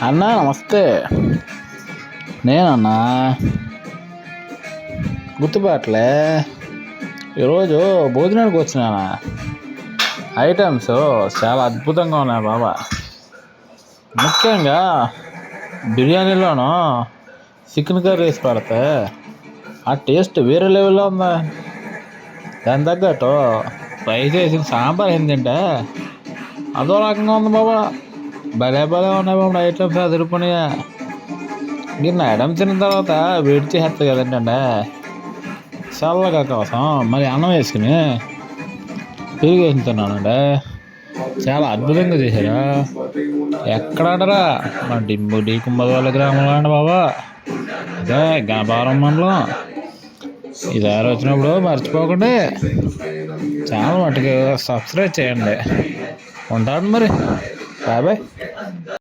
అన్నా నమస్తే. నేనన్నా గుర్తుపట్టలే. ఈరోజు భోజనానికి వచ్చినానా. ఐటమ్స్ చాలా అద్భుతంగా ఉన్నాయి బాబా. ముఖ్యంగా బిర్యానీలోనూ చికెన్ కర్రీ వేసి పెడితే ఆ టేస్ట్ వేరే లెవెల్లో ఉందా. దాని తగ్గట్టు ఫ్రై చేసిన సాంబార్ ఏంటంటే అదో రకంగా ఉంది బాబా. భలే భలే ఉన్నాయి బాబు ఐటమ్స్ అదిరిపోయినాయా. గిన్నె ఐటమ్ తిన్న తర్వాత వేడి చేస్తుంది కదంటే చల్లగా కోసం మరి అన్నం వేసుకుని పెరుగు వేసుకుని తిన్నానండి. చాలా అద్భుతంగా చేశారా. ఎక్కడాడరా మా డి కుంభదోళ్ళ గ్రామంలో అండి బాబా. అదే గణపారం మండలం. ఈసారి వచ్చినప్పుడు మర్చిపోకండి. ఛానల్ మట్టుకు సబ్స్క్రైబ్ చేయండి. ఉంటాను మరి. Bye bye.